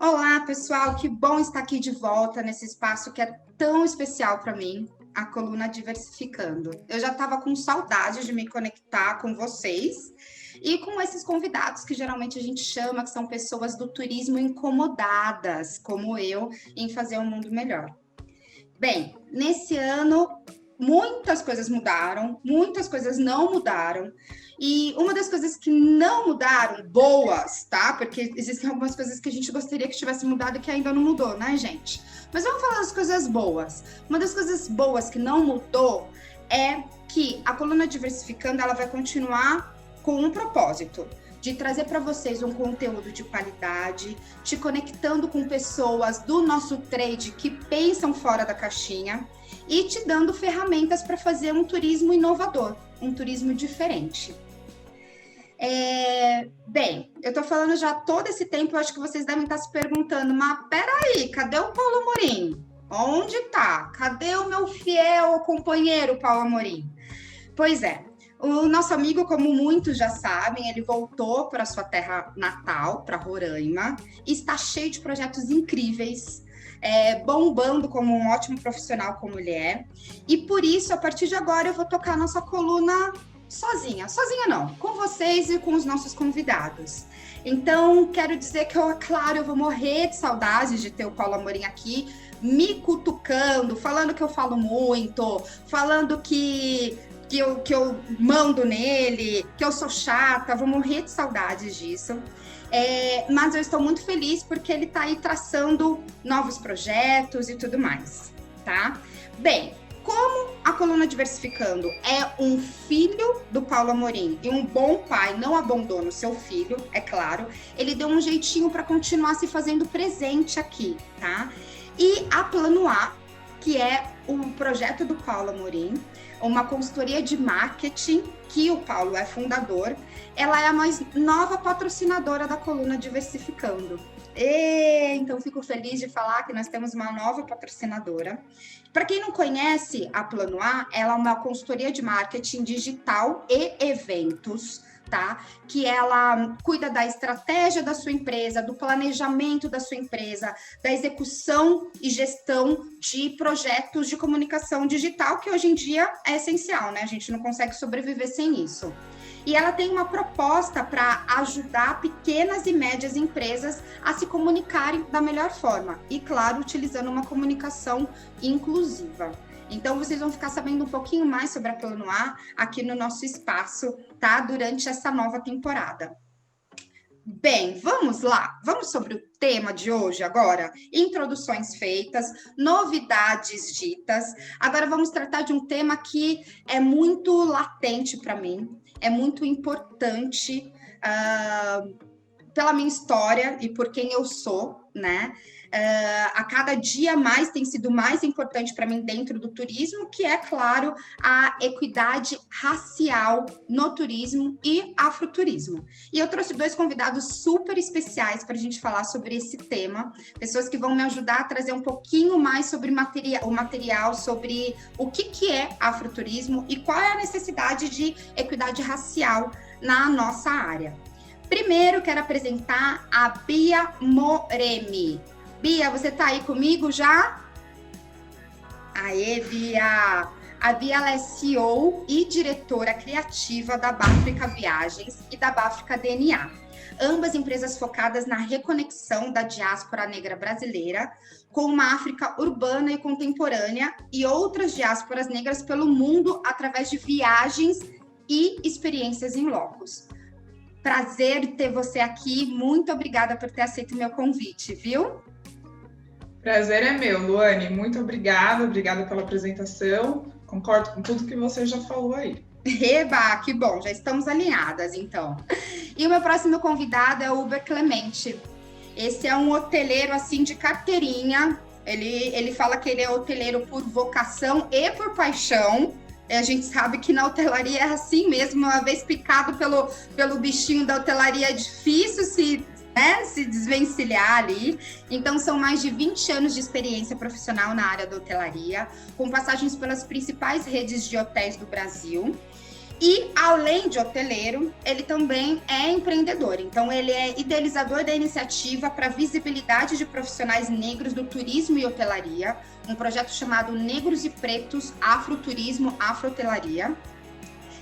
Olá, pessoal, que bom estar aqui de volta nesse espaço que é tão especial para mim, a coluna Diversificando. Eu já estava com saudade de me conectar com vocês e com esses convidados que geralmente a gente chama, que são pessoas do turismo incomodadas, como eu, em fazer um mundo melhor. Bem, nesse ano muitas coisas mudaram, muitas coisas não mudaram. E uma das coisas que não mudaram, boas, tá? Porque existem algumas coisas que a gente gostaria que tivesse mudado e que ainda não mudou, né, gente? Mas vamos falar das coisas boas. Uma das coisas boas que não mudou é que a coluna Diversificando, ela vai continuar com um propósito de trazer para vocês um conteúdo de qualidade, te conectando com pessoas do nosso trade que pensam fora da caixinha e te dando ferramentas para fazer um turismo inovador, um turismo diferente. Bem, eu tô falando já todo esse tempo, eu acho que vocês devem estar se perguntando, mas peraí, cadê o Paulo Amorim? Onde tá? Cadê o meu fiel companheiro Paulo Amorim? Pois é, o nosso amigo, como muitos já sabem, ele voltou para sua terra natal, para Roraima, e está cheio de projetos incríveis, bombando como um ótimo profissional como ele é. E por isso, a partir de agora, eu vou tocar a nossa coluna sozinha não, com vocês e com os nossos convidados. Então, quero dizer que, claro, eu vou morrer de saudades de ter o Paulo Amorim aqui, me cutucando, falando que eu falo muito, falando que eu mando nele, que eu sou chata, vou morrer de saudades disso. Mas eu estou muito feliz porque ele está aí traçando novos projetos e tudo mais, tá? Bem, como a coluna Diversificando é um filho do Paulo Amorim e um bom pai não abandona o seu filho, é claro, ele deu um jeitinho para continuar se fazendo presente aqui, tá? E a Plano A, que é o projeto do Paulo Amorim, uma consultoria de marketing, que o Paulo é fundador, ela é a mais nova patrocinadora da coluna Diversificando. Então, fico feliz de falar que nós temos uma nova patrocinadora. Para quem não conhece a Plano A, ela é uma consultoria de marketing digital e eventos, tá? Que ela cuida da estratégia da sua empresa, do planejamento da sua empresa, da execução e gestão de projetos de comunicação digital, que hoje em dia é essencial, né? A gente não consegue sobreviver sem isso. E ela tem uma proposta para ajudar pequenas e médias empresas a se comunicarem da melhor forma. E, claro, utilizando uma comunicação inclusiva. Então, vocês vão ficar sabendo um pouquinho mais sobre a Plano A aqui no nosso espaço, tá? Durante essa nova temporada. Bem, vamos lá. Vamos sobre o tema de hoje agora. Introduções feitas, novidades ditas. Agora vamos tratar de um tema que é muito latente para mim, é muito importante pela minha história e por quem eu sou, né? A cada dia mais tem sido mais importante para mim dentro do turismo, que é, claro, a equidade racial no turismo e afroturismo. E eu trouxe dois convidados super especiais para a gente falar sobre esse tema, pessoas que vão me ajudar a trazer um pouquinho mais sobre o material, sobre o que é afroturismo e qual é a necessidade de equidade racial na nossa área. Primeiro, quero apresentar a Bia Moremi. Bia, você tá aí comigo já? Aê, Bia! A Bia ela é CEO e diretora criativa da Báfrica Viagens e da Báfrica DNA. Ambas empresas focadas na reconexão da diáspora negra brasileira com uma África urbana e contemporânea e outras diásporas negras pelo mundo através de viagens e experiências em locos. Prazer ter você aqui. Muito obrigada por ter aceito o meu convite, viu? Prazer é meu, Luane. Muito obrigada pela apresentação. Concordo com tudo que você já falou aí. Eba, que bom, já estamos alinhadas, então. E o meu próximo convidado é o Uber Clemente. Esse é um hoteleiro, assim, de carteirinha. Ele fala que ele é hoteleiro por vocação e por paixão. A gente sabe que na hotelaria é assim mesmo, uma vez picado pelo bichinho da hotelaria, é difícil se desvencilhar ali. Então, são mais de 20 anos de experiência profissional na área da hotelaria, com passagens pelas principais redes de hotéis do Brasil. E, além de hoteleiro, ele também é empreendedor. Então, ele é idealizador da iniciativa para visibilidade de profissionais negros do turismo e hotelaria, um projeto chamado Negros e Pretos, Afroturismo, Afrohotelaria.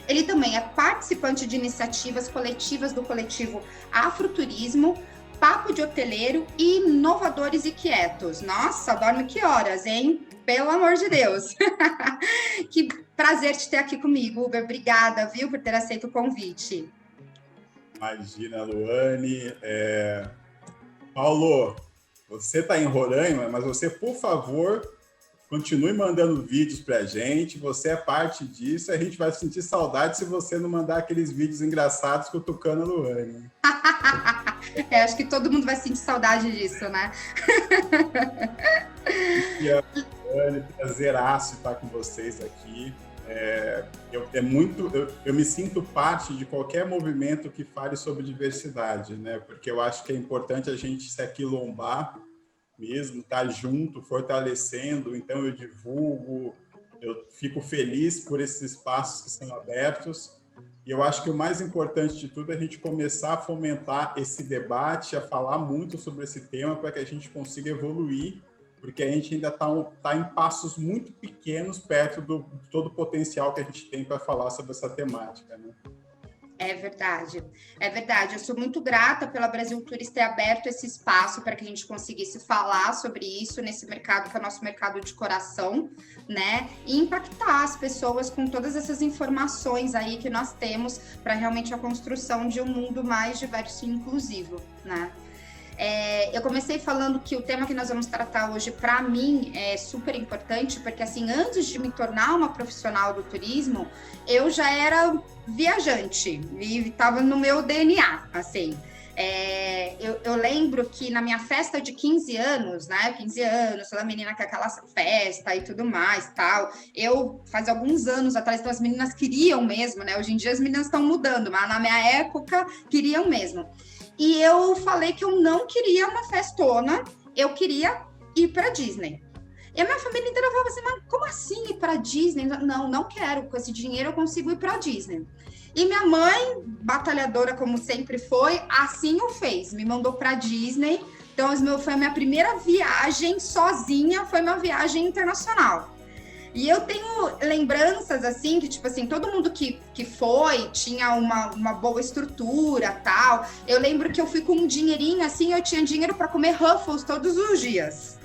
Ele também é participante de iniciativas coletivas do coletivo Afroturismo, Papo de Hoteleiro e Inovadores e Quietos. Nossa, dorme que horas, hein? Pelo amor de Deus. Que prazer te ter aqui comigo, Uber. Obrigada, viu, por ter aceito o convite. Imagina, Luane. Paulo, você está em Roraima, mas você, por favor, continue mandando vídeos para a gente. Você é parte disso. A gente vai sentir saudade se você não mandar aqueles vídeos engraçados cutucando a Luane. Acho que todo mundo vai sentir saudade disso, né? Luane, prazeraço estar com vocês aqui. Eu me sinto parte de qualquer movimento que fale sobre diversidade, né? Porque eu acho que é importante a gente se aquilombar mesmo, estar junto, fortalecendo. Então eu divulgo, eu fico feliz por esses espaços que são abertos. E eu acho que o mais importante de tudo é a gente começar a fomentar esse debate, a falar muito sobre esse tema para que a gente consiga evoluir, porque a gente ainda está em passos muito pequenos perto de todo o potencial que a gente tem para falar sobre essa temática, né? É verdade. Eu sou muito grata pela Brasil Tours ter aberto esse espaço para que a gente conseguisse falar sobre isso nesse mercado, que é o nosso mercado de coração, né? E impactar as pessoas com todas essas informações aí que nós temos para realmente a construção de um mundo mais diverso e inclusivo, né? Eu comecei falando que o tema que nós vamos tratar hoje, para mim, é super importante, porque, assim, antes de me tornar uma profissional do turismo, eu já era viajante e estava no meu DNA, assim. Eu lembro que na minha festa de 15 anos, né? 15 anos, toda menina com aquela festa e tudo mais, tal. Faz alguns anos atrás, então as meninas queriam mesmo, né? Hoje em dia as meninas estão mudando, mas na minha época queriam mesmo. E eu falei que eu não queria uma festona, eu queria ir para Disney. E a minha família inteira falava assim, mas como assim ir para Disney? Não quero, com esse dinheiro eu consigo ir para Disney. E minha mãe, batalhadora como sempre foi, assim o fez, me mandou para Disney. Então foi a minha primeira viagem sozinha, foi uma viagem internacional. E eu tenho lembranças, assim, que, tipo assim, todo mundo que foi tinha uma boa estrutura, tal. Eu lembro que eu fui com um dinheirinho, assim, eu tinha dinheiro para comer Ruffles todos os dias.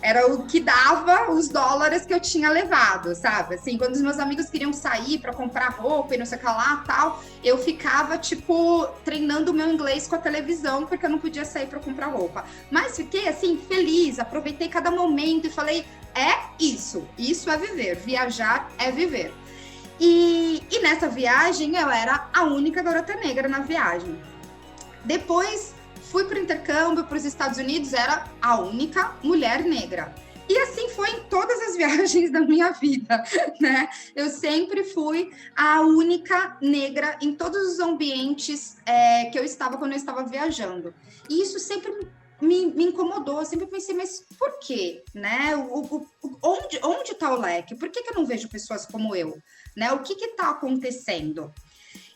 Era o que dava os dólares que eu tinha levado, sabe? Assim, quando os meus amigos queriam sair para comprar roupa e não sei o que lá, tal, eu ficava, tipo, treinando o meu inglês com a televisão, porque eu não podia sair para comprar roupa. Mas fiquei, assim, feliz, aproveitei cada momento e falei, isso é viver, viajar é viver. E nessa viagem, eu era a única garota negra na viagem. Depois, fui para o intercâmbio para os Estados Unidos, era a única mulher negra. E assim foi em todas as viagens da minha vida, né? Eu sempre fui a única negra em todos os ambientes que eu estava quando eu estava viajando. E isso sempre me incomodou, eu sempre pensei, mas por quê? Né? Onde está o leque? Por que eu não vejo pessoas como eu? Né? O que está acontecendo?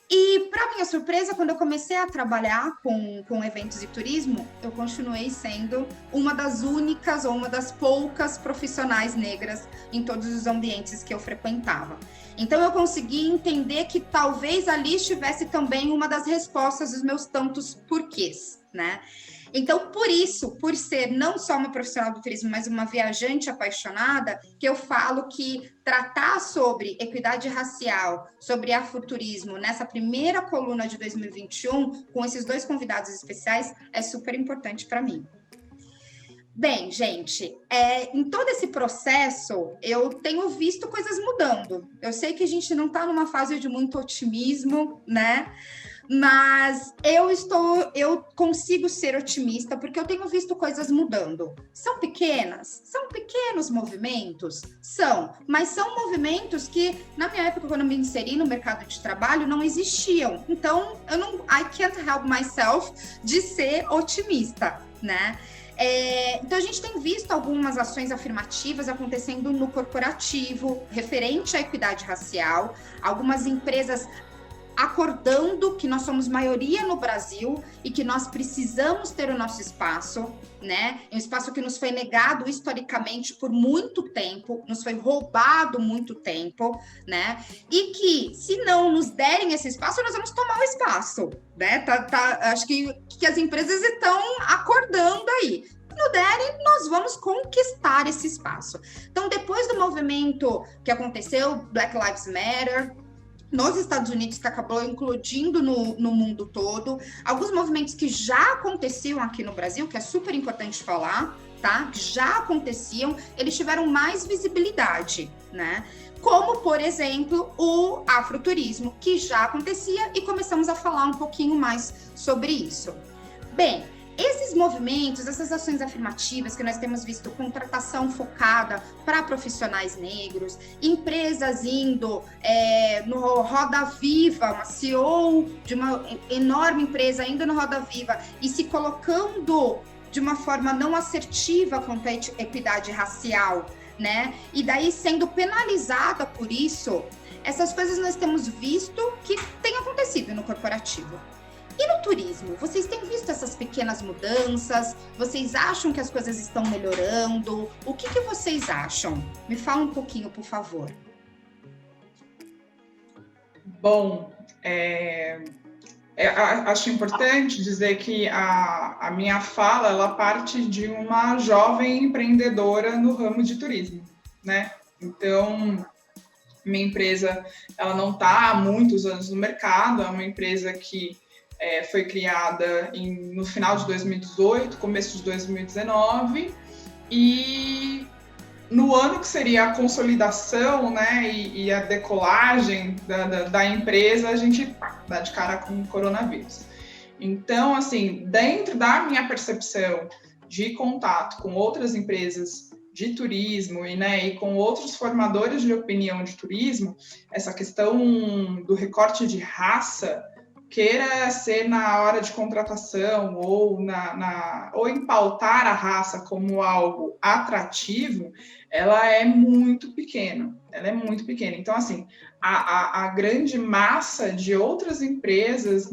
E, para minha surpresa, quando eu comecei a trabalhar com eventos e turismo, eu continuei sendo uma das únicas ou uma das poucas profissionais negras em todos os ambientes que eu frequentava. Então, eu consegui entender que talvez ali estivesse também uma das respostas dos meus tantos porquês, né? Então, por isso, por ser não só uma profissional do turismo, mas uma viajante apaixonada, que eu falo que tratar sobre equidade racial, sobre afroturismo, nessa primeira coluna de 2021, com esses dois convidados especiais, é super importante para mim. Bem, gente, em todo esse processo, eu tenho visto coisas mudando. Eu sei que a gente não está numa fase de muito otimismo, né? Mas eu consigo ser otimista porque eu tenho visto coisas mudando. São pequenos movimentos? São, mas são movimentos que, na minha época, quando eu me inseri no mercado de trabalho, não existiam. Então, I can't help myself de ser otimista, né? Então, a gente tem visto algumas ações afirmativas acontecendo no corporativo, referente à equidade racial, algumas empresas acordando que nós somos maioria no Brasil e que nós precisamos ter o nosso espaço, né? É um espaço que nos foi negado historicamente por muito tempo, nos foi roubado muito tempo, né? E que, se não nos derem esse espaço, nós vamos tomar o espaço, né? Acho que as empresas estão acordando aí. Se não derem, nós vamos conquistar esse espaço. Então, depois do movimento que aconteceu, Black Lives Matter, nos Estados Unidos, que acabou incluindo no mundo todo, alguns movimentos que já aconteciam aqui no Brasil, que é super importante falar, tá? Que já aconteciam, eles tiveram mais visibilidade, né? Como, por exemplo, o afroturismo, que já acontecia e começamos a falar um pouquinho mais sobre isso. Bem, esses movimentos, essas ações afirmativas que nós temos visto, contratação focada para profissionais negros, empresas indo no Roda Viva, uma CEO de uma enorme empresa indo no Roda Viva e se colocando de uma forma não assertiva quanto à equidade racial, né? E daí sendo penalizada por isso, essas coisas nós temos visto que tem acontecido no corporativo. E no turismo, vocês têm visto essas pequenas mudanças? Vocês acham que as coisas estão melhorando? O que vocês acham? Me fala um pouquinho, por favor. Bom, acho importante dizer que a minha fala, ela parte de uma jovem empreendedora no ramo de turismo, né? Então, minha empresa, ela não está há muitos anos no mercado, é uma empresa que foi criada no final de 2018, começo de 2019, e no ano que seria a consolidação, né, e a decolagem da empresa, a gente dá de cara com o coronavírus. Então, assim, dentro da minha percepção de contato com outras empresas de turismo e com outros formadores de opinião de turismo, essa questão do recorte de raça, queira ser na hora de contratação ou em pautar a raça como algo atrativo, ela é muito pequena. Então, assim, a grande massa de outras empresas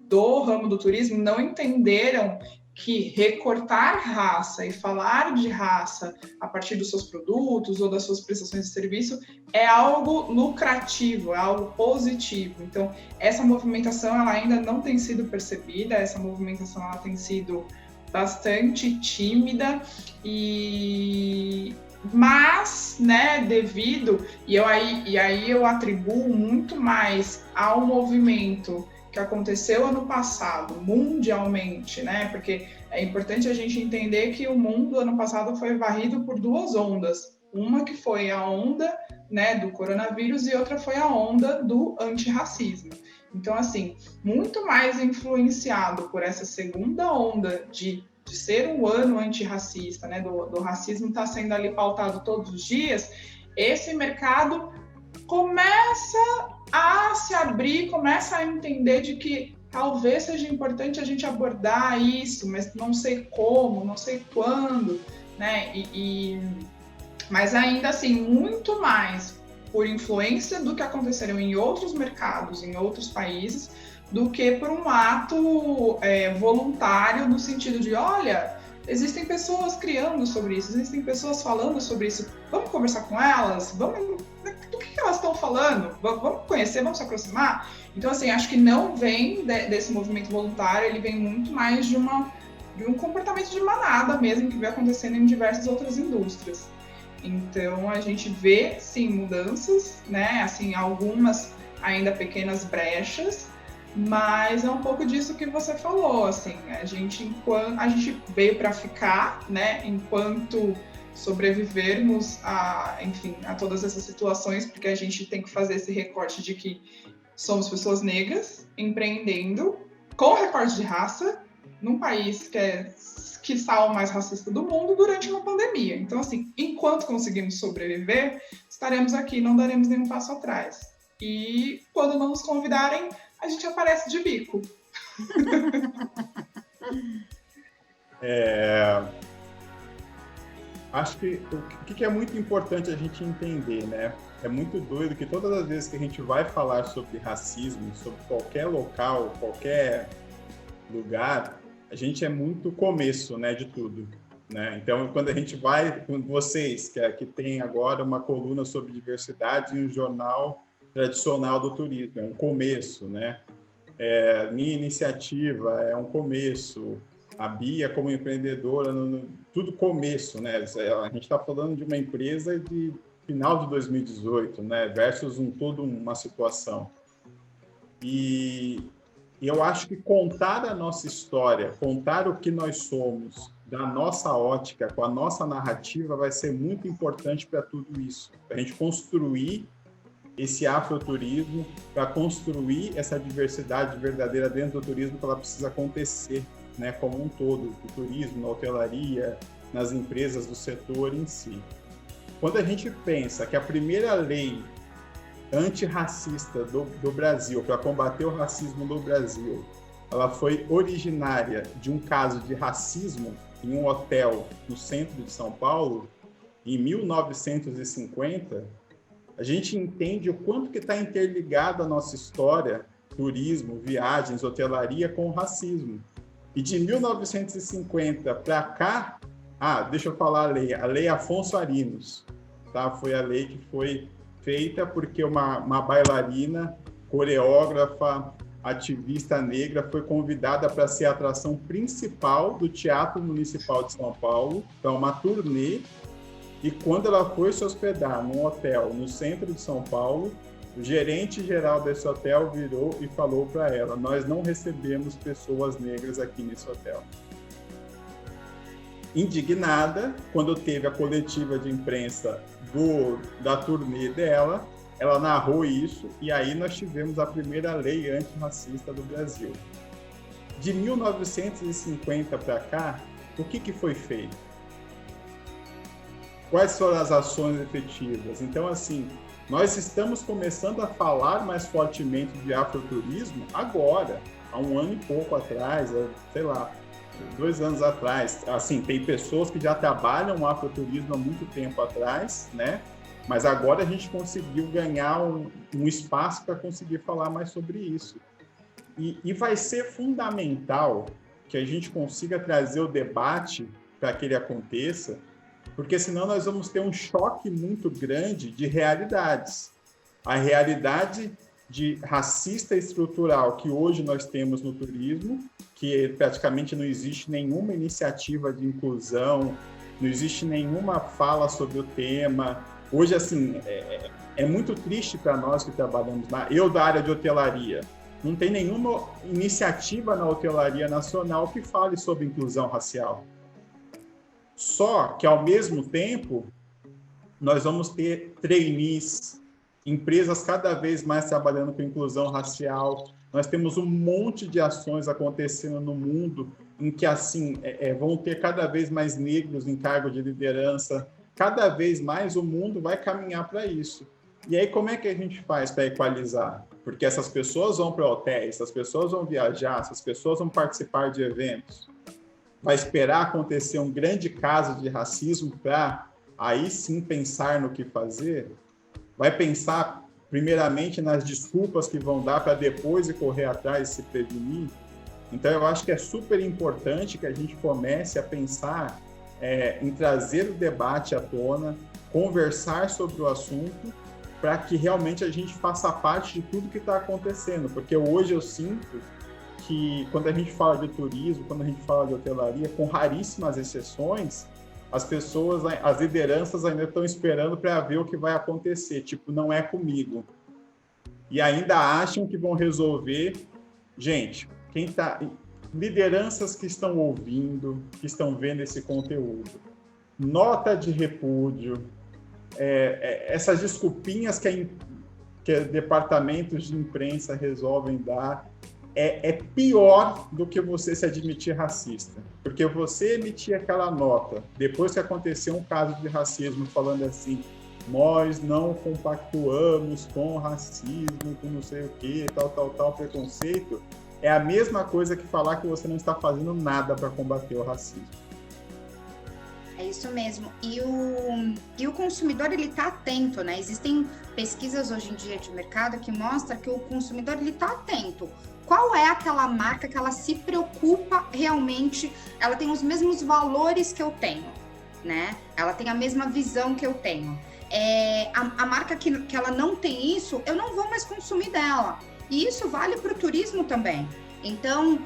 do ramo do turismo não entenderam que recortar raça e falar de raça a partir dos seus produtos ou das suas prestações de serviço é algo lucrativo, é algo positivo. Então, essa movimentação ela ainda não tem sido percebida, essa movimentação ela tem sido bastante tímida, mas, né, devido, e aí eu atribuo muito mais ao movimento que aconteceu ano passado, mundialmente, né? Porque é importante a gente entender que o mundo, ano passado, foi varrido por duas ondas. Uma que foi a onda, né, do coronavírus e outra foi a onda do antirracismo. Então, assim, muito mais influenciado por essa segunda onda de ser um ano antirracista, né, do racismo estar sendo ali pautado todos os dias, esse mercado começa a se abrir, começa a entender de que talvez seja importante a gente abordar isso, mas não sei como, não sei quando, né? Mas ainda assim, muito mais por influência do que aconteceram em outros mercados, em outros países, do que por um ato voluntário no sentido de, olha, existem pessoas criando sobre isso, existem pessoas falando sobre isso, vamos conversar com elas, do que elas estão falando, vamos conhecer, vamos se aproximar. Então, assim, acho que não vem desse movimento voluntário, ele vem muito mais de um comportamento de manada mesmo, que vem acontecendo em diversas outras indústrias. Então, a gente vê, sim, mudanças, né, assim, algumas ainda pequenas brechas, mas é um pouco disso que você falou, assim, a gente veio para ficar, né, enquanto sobrevivermos a todas essas situações, porque a gente tem que fazer esse recorte de que somos pessoas negras empreendendo com recorte de raça num país que é quiçá o mais racista do mundo durante uma pandemia. Então, assim, enquanto conseguimos sobreviver, estaremos aqui, não daremos nenhum passo atrás. E quando não nos convidarem, a gente aparece de bico. Acho que o que é muito importante a gente entender, né? É muito doido que todas as vezes que a gente vai falar sobre racismo, sobre qualquer local, qualquer lugar, a gente é muito começo, né, de tudo, né? Então, quando a gente vai com vocês, que tem agora uma coluna sobre diversidade em um jornal tradicional do turismo, é um começo, né? Minha iniciativa é um começo. A Bia, como empreendedora, tudo começo, né? A gente está falando de uma empresa de final de 2018, né? Versus toda uma situação. E eu acho que contar a nossa história, contar o que nós somos, da nossa ótica, com a nossa narrativa, vai ser muito importante para tudo isso. Para a gente construir esse afroturismo, para construir essa diversidade verdadeira dentro do turismo, que ela precisa acontecer, né, como um todo, no turismo, na hotelaria, nas empresas do setor em si. Quando a gente pensa que a primeira lei antirracista do Brasil, para combater o racismo no Brasil, ela foi originária de um caso de racismo em um hotel no centro de São Paulo, em 1950, a gente entende o quanto que está interligada a nossa história, turismo, viagens, hotelaria, com o racismo. E de 1950 para cá, deixa eu falar a lei Afonso Arinos, tá? Foi a lei que foi feita porque uma bailarina, coreógrafa, ativista negra foi convidada para ser a atração principal do Teatro Municipal de São Paulo, para uma turnê, e quando ela foi se hospedar num hotel no centro de São Paulo, o gerente geral desse hotel virou e falou para ela: nós não recebemos pessoas negras aqui nesse hotel. Indignada, quando teve a coletiva de imprensa da turnê dela, ela narrou isso, e aí nós tivemos a primeira lei antirracista do Brasil. De 1950 para cá, o que foi feito? Quais foram as ações efetivas? Então, assim, nós estamos começando a falar mais fortemente de afroturismo agora, há um ano e pouco atrás, sei lá, 2 anos atrás. Assim, tem pessoas que já trabalham afroturismo há muito tempo atrás, né? Mas agora a gente conseguiu ganhar um espaço para conseguir falar mais sobre isso. E vai ser fundamental que a gente consiga trazer o debate para que ele aconteça, porque senão nós vamos ter um choque muito grande de realidades. A realidade de racista estrutural que hoje nós temos no turismo, que praticamente não existe nenhuma iniciativa de inclusão, não existe nenhuma fala sobre o tema. Hoje, assim, é muito triste para nós que trabalhamos lá. Eu, da área de hotelaria, não tem nenhuma iniciativa na hotelaria nacional que fale sobre inclusão racial. Só que, ao mesmo tempo, nós vamos ter trainees, empresas cada vez mais trabalhando com inclusão racial. Nós temos um monte de ações acontecendo no mundo em que, assim, vão ter cada vez mais negros em cargo de liderança. Cada vez mais o mundo vai caminhar para isso. E aí, como é que a gente faz para equalizar? Porque essas pessoas vão para hotéis, essas pessoas vão viajar, essas pessoas vão participar de eventos. Vai esperar acontecer um grande caso de racismo para aí sim pensar no que fazer? Vai pensar primeiramente nas desculpas que vão dar para depois correr atrás e se prevenir? Então, eu acho que é super importante que a gente comece a pensar em trazer o debate à tona, conversar sobre o assunto, para que realmente a gente faça parte de tudo que está acontecendo. Porque hoje eu sinto que, quando a gente fala de turismo, quando a gente fala de hotelaria, com raríssimas exceções, as pessoas, as lideranças ainda estão esperando para ver o que vai acontecer. Tipo, não é comigo. E ainda acham que vão resolver. Gente, lideranças que estão ouvindo, que estão vendo esse conteúdo, nota de repúdio, essas desculpinhas que departamentos de imprensa resolvem dar, é pior do que você se admitir racista. Porque você emitir aquela nota, depois que aconteceu um caso de racismo, falando assim: nós não compactuamos com racismo, com não sei o que, tal, preconceito, é a mesma coisa que falar que você não está fazendo nada para combater o racismo. É isso mesmo. E o consumidor, ele está atento, né? Existem pesquisas hoje em dia de mercado que mostram que o consumidor, ele está atento. Qual é aquela marca que ela se preocupa realmente, ela tem os mesmos valores que eu tenho, né? Ela tem a mesma visão que eu tenho. A marca que ela não tem isso, eu não vou mais consumir dela. E isso vale para o turismo também. Então,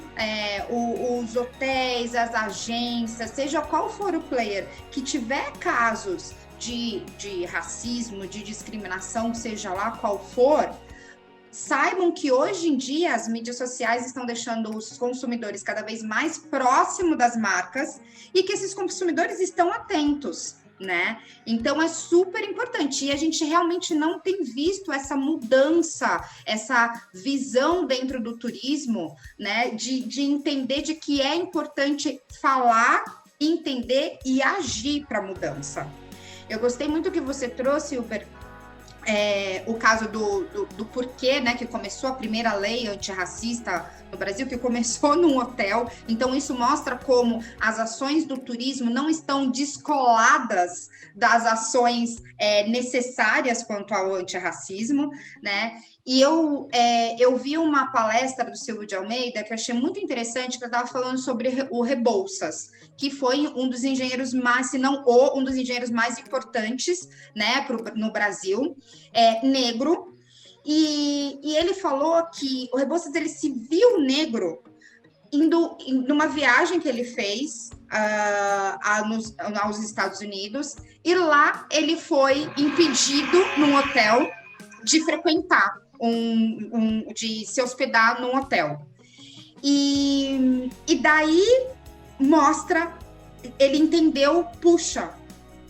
os hotéis, as agências, seja qual for o player que tiver casos de racismo, de discriminação, seja lá qual for, saibam que hoje em dia as mídias sociais estão deixando os consumidores cada vez mais próximos das marcas e que esses consumidores estão atentos, né? Então é super importante e a gente realmente não tem visto essa mudança, essa visão dentro do turismo, né? De entender de que é importante falar, entender e agir para a mudança. Eu gostei muito que você trouxe, Huber, o caso do porquê, né, que começou a primeira lei antirracista no Brasil, que começou num hotel. Então, isso mostra como as ações do turismo não estão descoladas das ações necessárias quanto ao antirracismo, né? E eu vi uma palestra do Silvio de Almeida que eu achei muito interessante, que eu estava falando sobre o Rebouças, que foi um dos engenheiros mais, se não um dos engenheiros mais importantes, né, no Brasil, negro, e ele falou que o Rebouças, ele se viu negro indo numa viagem que ele fez aos Estados Unidos, e lá ele foi impedido num hotel de frequentar, de se hospedar num hotel. E daí mostra, ele entendeu, puxa,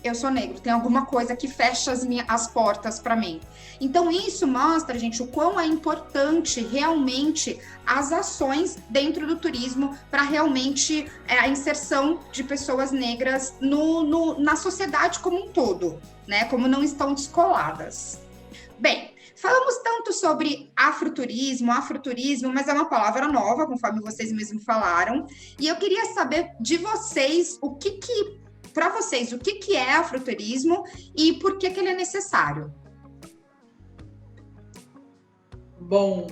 eu sou negro, tem alguma coisa que fecha as portas para mim. Então, isso mostra, gente, o quão é importante realmente as ações dentro do turismo para realmente a inserção de pessoas negras na sociedade como um todo, né? Como não estão descoladas. Bem, falamos tanto sobre afroturismo, mas é uma palavra nova, conforme vocês mesmos falaram, e eu queria saber de vocês para vocês, o que é afroturismo e por que ele é necessário? Bom,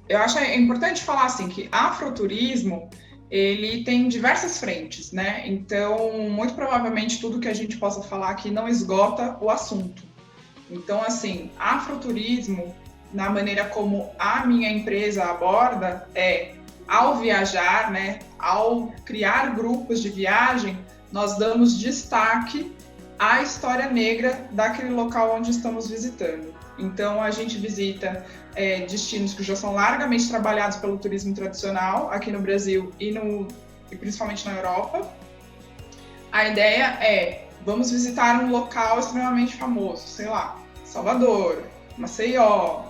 eu acho importante falar assim que afroturismo, ele tem diversas frentes, né? Então, muito provavelmente tudo que a gente possa falar aqui não esgota o assunto. Então, assim, afroturismo, na maneira como a minha empresa aborda, ao viajar, né, ao criar grupos de viagem, nós damos destaque à história negra daquele local onde estamos visitando. Então, a gente visita destinos que já são largamente trabalhados pelo turismo tradicional aqui no Brasil e principalmente na Europa. A ideia vamos visitar um local extremamente famoso, sei lá, Salvador, Maceió,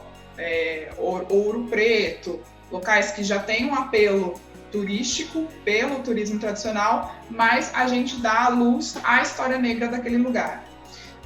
Ouro Preto, locais que já têm um apelo turístico pelo turismo tradicional, mas a gente dá à luz à história negra daquele lugar.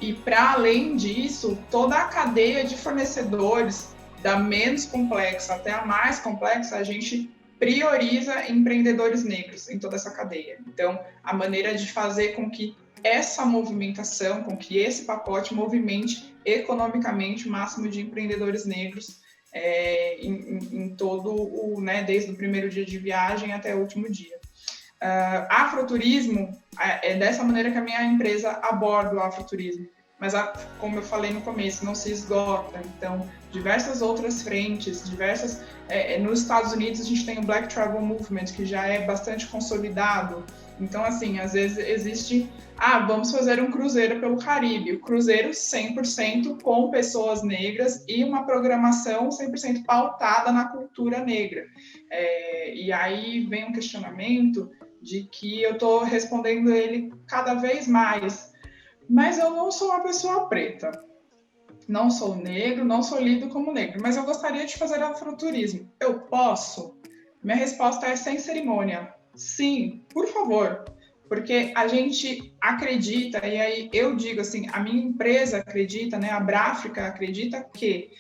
E para além disso, toda a cadeia de fornecedores, da menos complexa até a mais complexa, a gente prioriza empreendedores negros em toda essa cadeia. Então, a maneira de fazer com que essa movimentação, com que esse pacote movimente economicamente o máximo de empreendedores negros em todo né, desde o primeiro dia de viagem até o último dia. Afroturismo, é dessa maneira que a minha empresa aborda o afroturismo, mas como eu falei no começo, não se esgota. Então, diversas outras frentes, nos Estados Unidos a gente tem o Black Travel Movement, que já é bastante consolidado. Então, assim, às vezes existe, vamos fazer um cruzeiro pelo Caribe, o cruzeiro 100% com pessoas negras e uma programação 100% pautada na cultura negra. E aí vem um questionamento de que eu estou respondendo ele cada vez mais, mas eu não sou uma pessoa preta, não sou negro, não sou lido como negro, mas eu gostaria de fazer afroturismo. Eu posso? Minha resposta é sem cerimônia. Sim, por favor, porque a gente acredita, e aí eu digo assim, a minha empresa acredita, né, a Bráfrica acredita que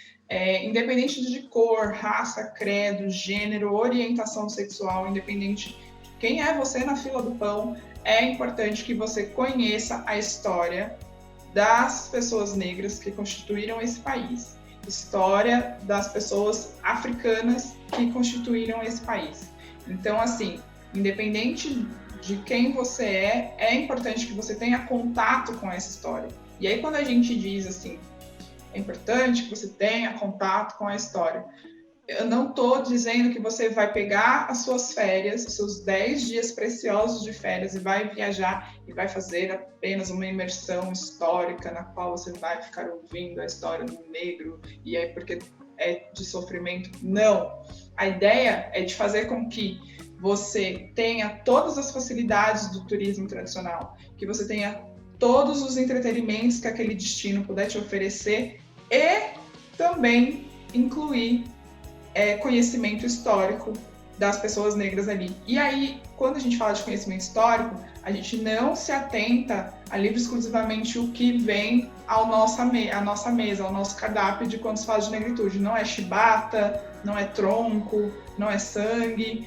independente de cor, raça, credo, gênero, orientação sexual, independente de quem é você na fila do pão, é importante que você conheça a história das pessoas negras que constituíram esse país, história das pessoas africanas que constituíram esse país. Então, assim, independente de quem você é importante que você tenha contato com essa história. E aí, quando a gente diz assim, é importante que você tenha contato com a história, eu não estou dizendo que você vai pegar as suas férias, os seus 10 dias preciosos de férias e vai viajar e vai fazer apenas uma imersão histórica na qual você vai ficar ouvindo a história do negro e aí porque é de sofrimento. Não. A ideia é de fazer com que você tenha todas as facilidades do turismo tradicional, que você tenha todos os entretenimentos que aquele destino puder te oferecer e também incluir conhecimento histórico das pessoas negras ali. E aí, quando a gente fala de conhecimento histórico, a gente não se atenta a livre exclusivamente o que vem à nossa mesa, ao nosso cardápio de quando se fala de negritude. Não é chibata, não é tronco, não é sangue.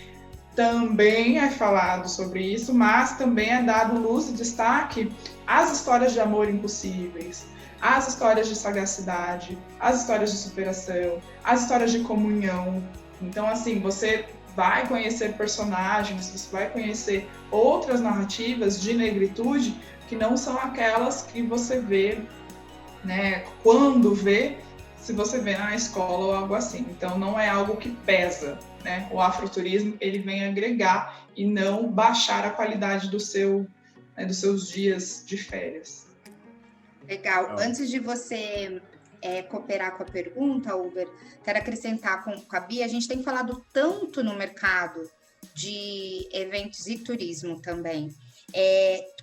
Também é falado sobre isso, mas também é dado luz e destaque às histórias de amor impossíveis, as histórias de sagacidade, as histórias de superação, as histórias de comunhão. Então, assim, você vai conhecer personagens, você vai conhecer outras narrativas de negritude que não são aquelas que você vê, né, quando vê, se você vê na escola ou algo assim. Então, não é algo que pesa, né? O afroturismo, ele vem agregar e não baixar a qualidade dos seus dias de férias. Legal. Antes de você cooperar com a pergunta, Uber, quero acrescentar com a Bia, a gente tem falado tanto no mercado de eventos e turismo também,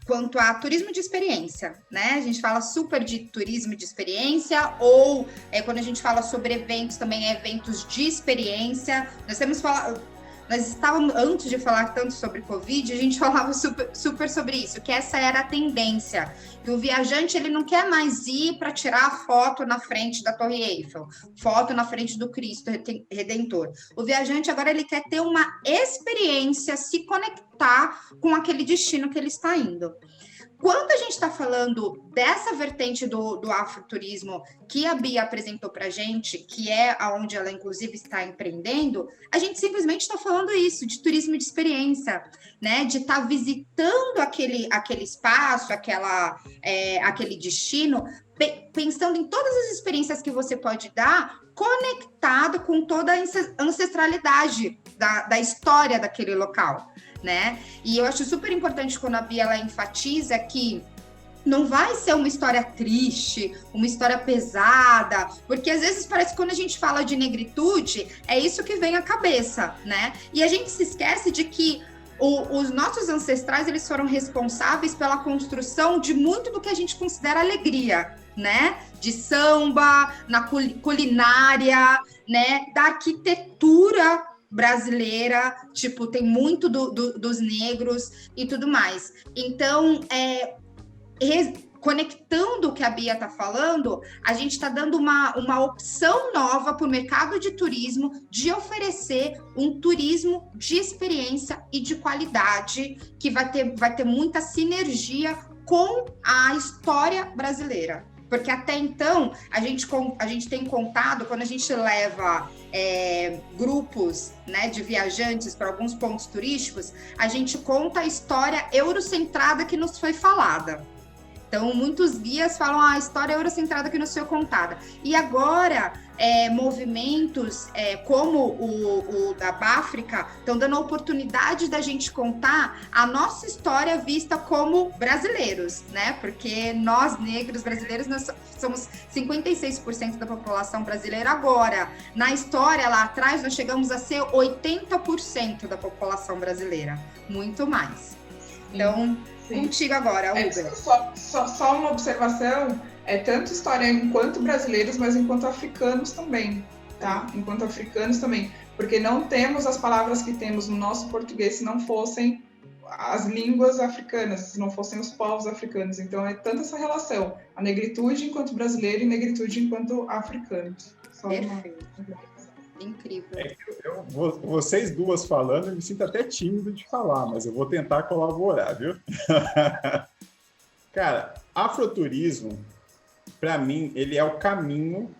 quanto a turismo de experiência, né? A gente fala super de turismo de experiência, ou quando a gente fala sobre eventos, também eventos de experiência. Nós estávamos, antes de falar tanto sobre Covid, a gente falava super sobre isso, que essa era a tendência, que o viajante ele não quer mais ir para tirar a foto na frente da Torre Eiffel, foto na frente do Cristo Redentor. O viajante agora ele quer ter uma experiência, se conectar com aquele destino que ele está indo. Quando a gente está falando dessa vertente do afroturismo que a Bia apresentou para a gente, que é onde ela, inclusive, está empreendendo, a gente simplesmente está falando isso, de turismo de experiência, né? De estar visitando aquele espaço, aquele destino, pensando em todas as experiências que você pode dar, conectado com toda a ancestralidade da história daquele local, né? E eu acho super importante quando a Bia ela enfatiza que não vai ser uma história triste, uma história pesada, porque às vezes parece que quando a gente fala de negritude, é isso que vem à cabeça, né? E a gente se esquece de que os nossos ancestrais, eles foram responsáveis pela construção de muito do que a gente considera alegria, né? De samba, na culinária, né? Da arquitetura brasileira, tipo, tem muito dos negros e tudo mais. Então, conectando o que a Bia está falando, a gente está dando uma opção nova para o mercado de turismo de oferecer um turismo de experiência e de qualidade que vai ter muita sinergia com a história brasileira. Porque até então, a gente tem contado, quando a gente leva grupos, né, de viajantes para alguns pontos turísticos, a gente conta a história eurocentrada que nos foi falada. Então, muitos guias falam a história eurocentrada que nos foi contada. E agora, movimentos como o da Báfrica estão dando a oportunidade da gente contar a nossa história vista como brasileiros, né? Porque nós, negros brasileiros, nós somos 56% da população brasileira agora. Na história, lá atrás, nós chegamos a ser 80% da população brasileira. Muito mais. Então... Sim. Contigo agora, Uber. Só uma observação, tanto história enquanto brasileiros, mas enquanto africanos também, tá? Enquanto africanos também, porque não temos as palavras que temos no nosso português se não fossem as línguas africanas, se não fossem os povos africanos. Então, é tanta essa relação, a negritude enquanto brasileiro e negritude enquanto africano. Perfeito. Incrível. Vocês duas falando, eu me sinto até tímido de falar, mas eu vou tentar colaborar, viu? Cara, afroturismo, para mim, ele é o caminho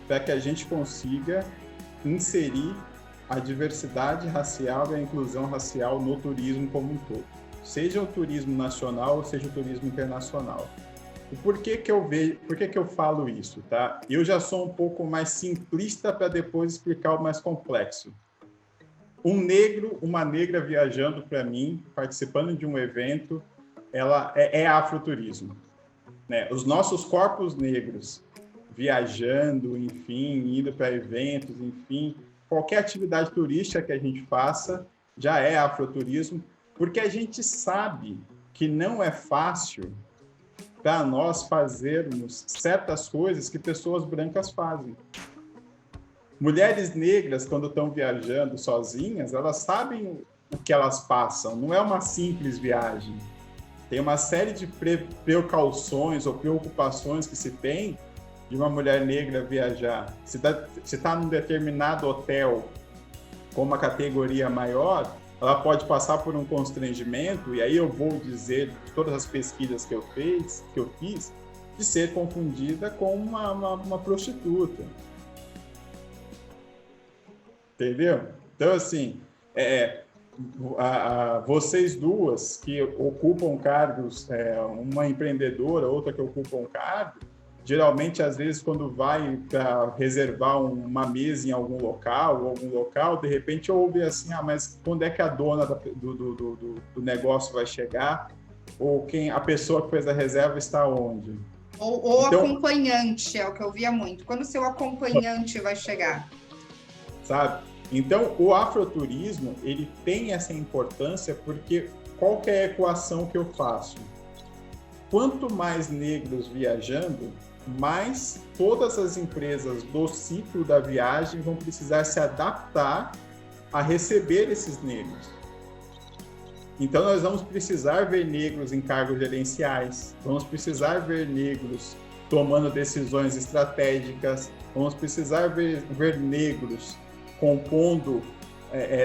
para que a gente consiga inserir a diversidade racial e a inclusão racial no turismo como um todo. Seja o turismo nacional, ou seja o turismo internacional. E por que que eu falo isso, tá? Eu já sou um pouco mais simplista para depois explicar o mais complexo. Um negro, uma negra viajando para mim, participando de um evento, ela é afroturismo, né? Os nossos corpos negros viajando, enfim, indo para eventos, enfim, qualquer atividade turística que a gente faça já é afroturismo, porque a gente sabe que não é fácil para nós fazermos certas coisas que pessoas brancas fazem. Mulheres negras, quando estão viajando sozinhas, elas sabem o que elas passam, não é uma simples viagem. Tem uma série de precauções ou preocupações que se tem de uma mulher negra viajar. Se está num determinado hotel com uma categoria maior, ela pode passar por um constrangimento, e aí eu vou dizer, de todas as pesquisas que eu fiz, de ser confundida com uma prostituta. Entendeu? Então, assim, vocês duas que ocupam cargos, uma empreendedora, outra que ocupa um cargo, geralmente, às vezes, quando vai para reservar uma mesa em algum local, de repente ouve assim, mas quando é que a dona do negócio vai chegar? Ou a pessoa que fez a reserva está onde? Ou então, acompanhante, é o que eu via muito. Quando o seu acompanhante vai chegar? Sabe? Então, o afroturismo, ele tem essa importância porque qual que é a equação que eu faço? Quanto mais negros viajando, mais todas as empresas do ciclo da viagem vão precisar se adaptar a receber esses negros. Então, nós vamos precisar ver negros em cargos gerenciais, vamos precisar ver negros tomando decisões estratégicas, vamos precisar ver negros compondo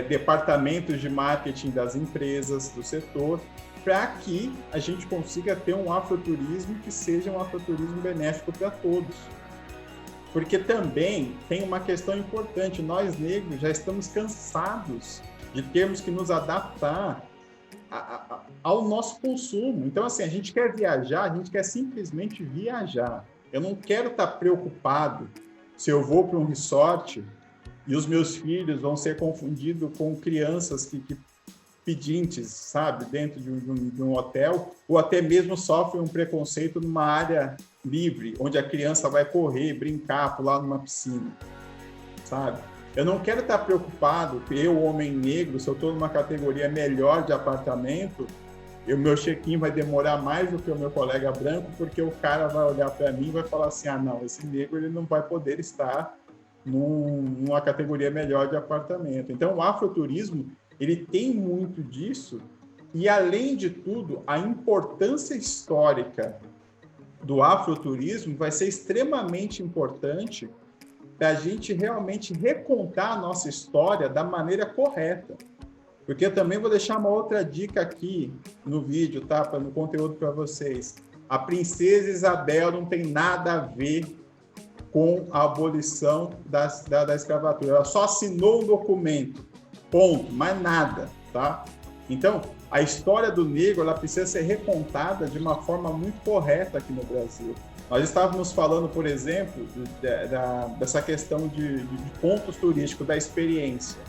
departamentos de marketing das empresas, do setor, para que a gente consiga ter um afroturismo que seja um afroturismo benéfico para todos. Porque também tem uma questão importante, nós negros já estamos cansados de termos que nos adaptar ao nosso consumo. Então, assim, a gente quer viajar, a gente quer simplesmente viajar. Eu não quero estar preocupado se eu vou para um resort e os meus filhos vão ser confundidos com crianças que pedintes, sabe, dentro de um hotel, ou até mesmo sofrem um preconceito numa área livre, onde a criança vai correr, brincar, pular numa piscina, sabe? Eu não quero estar preocupado, eu, homem negro, se eu estou numa categoria melhor de apartamento, o meu check-in vai demorar mais do que o meu colega branco, porque o cara vai olhar para mim e vai falar assim, não, esse negro ele não vai poder estar numa categoria melhor de apartamento. Então, o afroturismo, ele tem muito disso, e além de tudo, a importância histórica do afroturismo vai ser extremamente importante para a gente realmente recontar a nossa história da maneira correta. Porque eu também vou deixar uma outra dica aqui no vídeo, tá? No conteúdo para vocês. A princesa Isabel não tem nada a ver com a abolição da escravatura. Ela só assinou um documento. Ponto, mais nada, tá? Então, a história do negro, ela precisa ser recontada de uma forma muito correta aqui no Brasil. Nós estávamos falando, por exemplo, dessa questão de pontos turísticos, da experiência.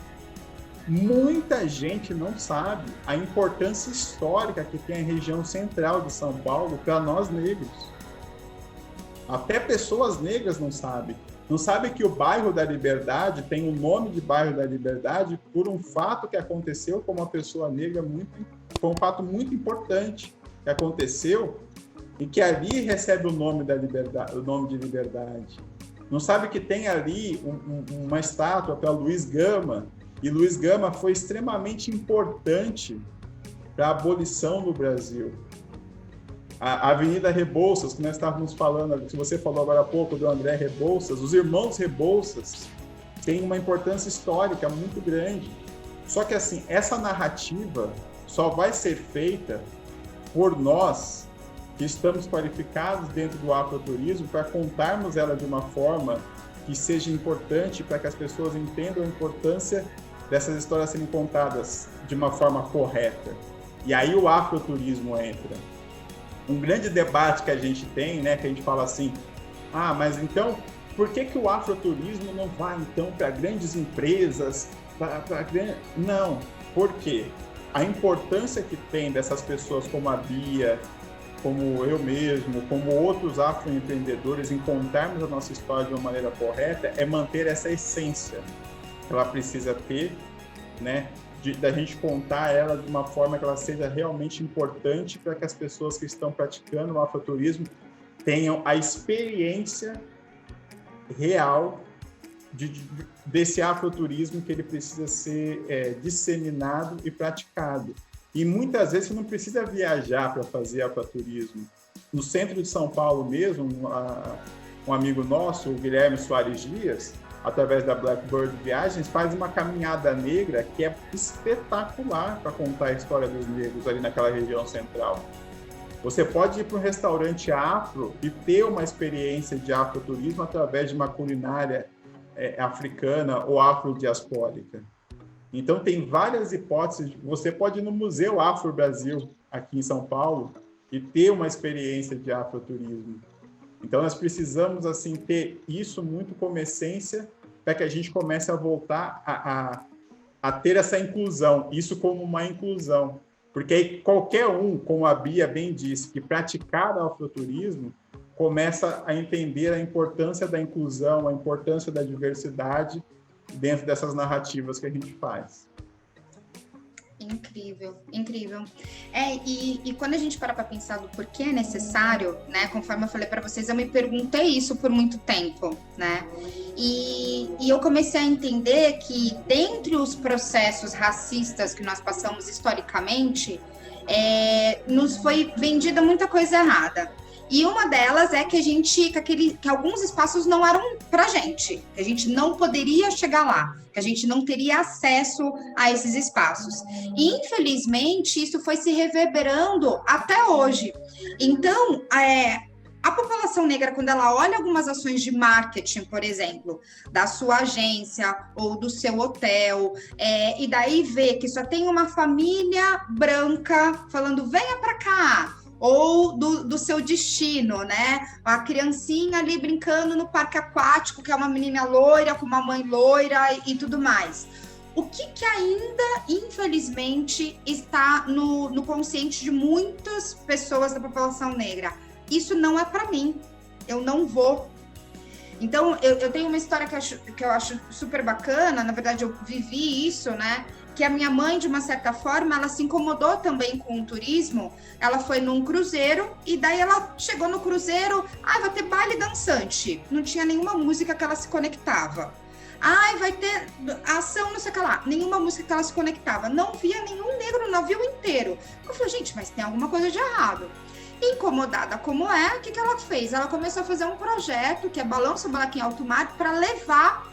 Muita gente não sabe a importância histórica que tem a região central de São Paulo para nós negros. Até pessoas negras não sabem. Não sabe que o bairro da Liberdade tem o nome de bairro da Liberdade por um fato que aconteceu com uma pessoa negra, foi um fato muito importante que aconteceu e que ali recebe o nome da liberdade, o nome de Liberdade. Não sabe que tem ali uma estátua para Luiz Gama, e Luiz Gama foi extremamente importante para a abolição no Brasil. A Avenida Rebouças, que nós estávamos falando, que você falou agora há pouco, do André Rebouças, os irmãos Rebouças têm uma importância histórica muito grande. Só que, assim, essa narrativa só vai ser feita por nós que estamos qualificados dentro do afroturismo para contarmos ela de uma forma que seja importante, para que as pessoas entendam a importância dessas histórias serem contadas de uma forma correta. E aí o afroturismo entra. Um grande debate que a gente tem, né, que a gente fala assim, mas então, por que o afroturismo não vai, então, para grandes empresas? Não, por quê? A importância que tem dessas pessoas como a Bia, como eu mesmo, como outros afroempreendedores, em contarmos a nossa história de uma maneira correta, é manter essa essência que ela precisa ter, né? Da gente contar ela de uma forma que ela seja realmente importante para que as pessoas que estão praticando o afroturismo tenham a experiência real desse afroturismo, que ele precisa ser disseminado e praticado. E muitas vezes você não precisa viajar para fazer afroturismo. No centro de São Paulo mesmo, um amigo nosso, o Guilherme Soares Dias, através da Blackbird Viagens, faz uma caminhada negra que é espetacular para contar a história dos negros ali naquela região central. Você pode ir para um restaurante afro e ter uma experiência de afroturismo através de uma culinária africana ou afrodiaspórica. Então, tem várias hipóteses. Você pode ir no Museu Afro Brasil, aqui em São Paulo, e ter uma experiência de afroturismo. Então, nós precisamos, assim, ter isso muito como essência para que a gente comece a voltar a ter essa inclusão, isso como uma inclusão. Porque aí qualquer um, como a Bia bem disse, que praticar afroturismo, começa a entender a importância da inclusão, a importância da diversidade dentro dessas narrativas que a gente faz. Incrível, incrível. E quando a gente para pensar do porquê é necessário, né? Conforme eu falei para vocês, eu me perguntei isso por muito tempo, né? E eu comecei a entender que dentre os processos racistas que nós passamos historicamente, nos foi vendida muita coisa errada. E uma delas é que que alguns espaços não eram pra gente, que a gente não poderia chegar lá, que a gente não teria acesso a esses espaços. E, infelizmente, isso foi se reverberando até hoje. Então, a população negra, quando ela olha algumas ações de marketing, por exemplo, da sua agência ou do seu hotel, e daí vê que só tem uma família branca falando, venha pra cá, ou do seu destino, né? A criancinha ali brincando no parque aquático, que é uma menina loira, com uma mãe loira e tudo mais. O que ainda, infelizmente, está no consciente de muitas pessoas da população negra? Isso não é para mim, eu não vou. Então, eu tenho uma história que eu acho super bacana, na verdade eu vivi isso, né? Que a minha mãe, de uma certa forma, ela se incomodou também com o turismo. Ela foi num cruzeiro e daí ela chegou no cruzeiro, vai ter baile dançante. Não tinha nenhuma música que ela se conectava. Vai ter ação, não sei o que lá. Nenhuma música que ela se conectava. Não via nenhum negro no navio inteiro. Eu falei, gente, mas tem alguma coisa de errado. Incomodada como o que ela fez? Ela começou a fazer um projeto, que é Balanço Black em Alto Mar, para levar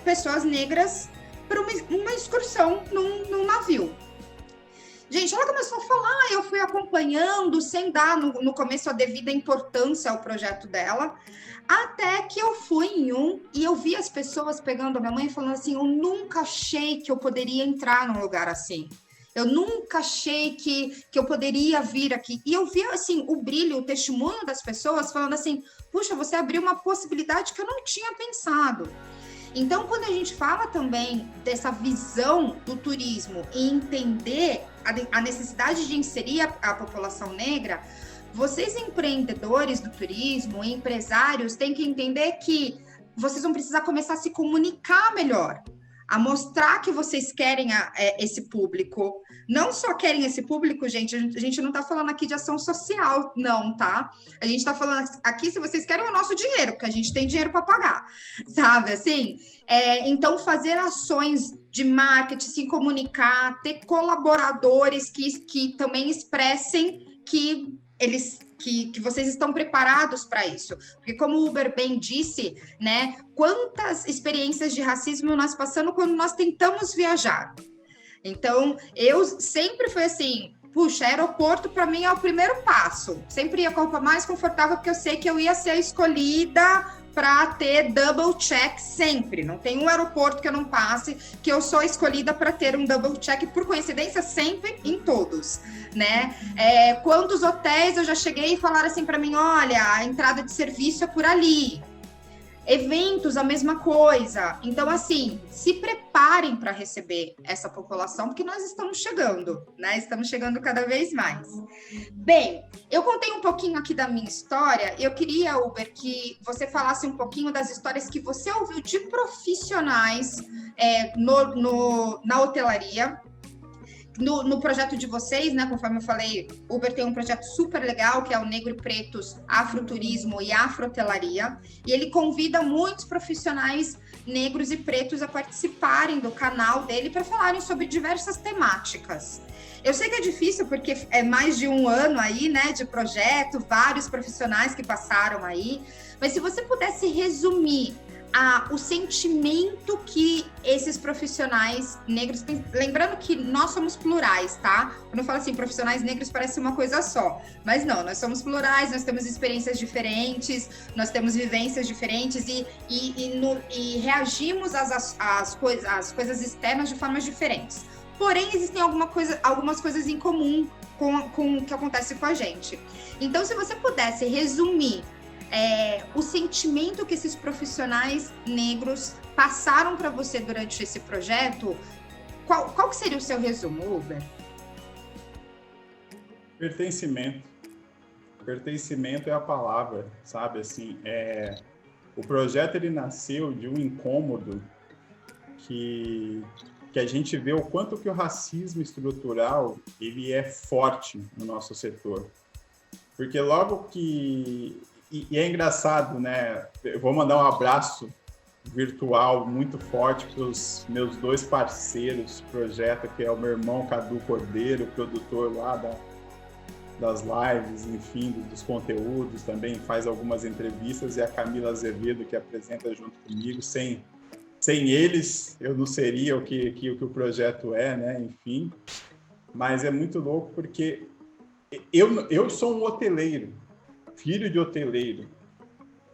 pessoas negras para uma excursão num navio. Gente, ela começou a falar, eu fui acompanhando, sem dar no começo a devida importância ao projeto dela, até que eu fui em e eu vi as pessoas pegando a minha mãe e falando assim, eu nunca achei que eu poderia entrar num lugar assim. Eu nunca achei que eu poderia vir aqui. E eu vi, assim, o brilho, o testemunho das pessoas falando assim, puxa, você abriu uma possibilidade que eu não tinha pensado. Então, quando a gente fala também dessa visão do turismo e entender a necessidade de inserir a população negra, vocês empreendedores do turismo, empresários, têm que entender que vocês vão precisar começar a se comunicar melhor. a mostrar que vocês querem esse público. Não só querem esse público, gente, a gente não está falando aqui de ação social, não, tá? A gente está falando aqui se vocês querem o nosso dinheiro, porque a gente tem dinheiro para pagar, sabe? Assim, então, fazer ações de marketing, se comunicar, ter colaboradores que também expressem que vocês estão preparados para isso. Porque, como o Uber bem disse, né, quantas experiências de racismo nós passamos quando nós tentamos viajar. Então, eu sempre fui assim, puxa, aeroporto para mim é o primeiro passo. Sempre ia com a roupa mais confortável, porque eu sei que eu ia ser a escolhida para ter double check sempre. Não tem um aeroporto que eu não passe, que eu sou escolhida para ter um double check, por coincidência, sempre em todos, né? Quantos hotéis eu já cheguei e falaram assim para mim, olha, a entrada de serviço é por ali. Eventos, a mesma coisa. Então, assim, se preparem para receber essa população, porque nós estamos chegando, né? Estamos chegando cada vez mais. Bem, eu contei um pouquinho aqui da minha história. Eu queria, Uber, que você falasse um pouquinho das histórias que você ouviu de profissionais na hotelaria. No projeto de vocês, né, conforme eu falei, o Uber tem um projeto super legal, que é o Negro e Pretos, Afroturismo e Afrohotelaria, e ele convida muitos profissionais negros e pretos a participarem do canal dele para falarem sobre diversas temáticas. Eu sei que é difícil, porque é mais de um ano aí, né, de projeto, vários profissionais que passaram aí, mas se você pudesse resumir o sentimento que esses profissionais negros... Lembrando que nós somos plurais, tá? Quando eu falo assim, profissionais negros parece uma coisa só. Mas não, nós somos plurais, nós temos experiências diferentes, nós temos vivências diferentes e reagimos às coisas externas de formas diferentes. Porém, existem algumas coisas em comum com o que acontece com a gente. Então, se você pudesse resumir o sentimento que esses profissionais negros passaram para você durante esse projeto, qual que seria o seu resumo, Uber? Pertencimento. Pertencimento é a palavra, sabe? Assim, o projeto ele nasceu de um incômodo que a gente vê o quanto que o racismo estrutural ele é forte no nosso setor. Porque logo que... E é engraçado, né? Eu vou mandar um abraço virtual muito forte para os meus dois parceiros do projeto, que é o meu irmão Cadu Cordeiro, produtor lá das lives, enfim, dos conteúdos, também faz algumas entrevistas, e a Camila Azevedo, que apresenta junto comigo. Sem eles, eu não seria o que o projeto é, né? Enfim, mas é muito louco porque eu sou um hoteleiro, filho de hoteleiro,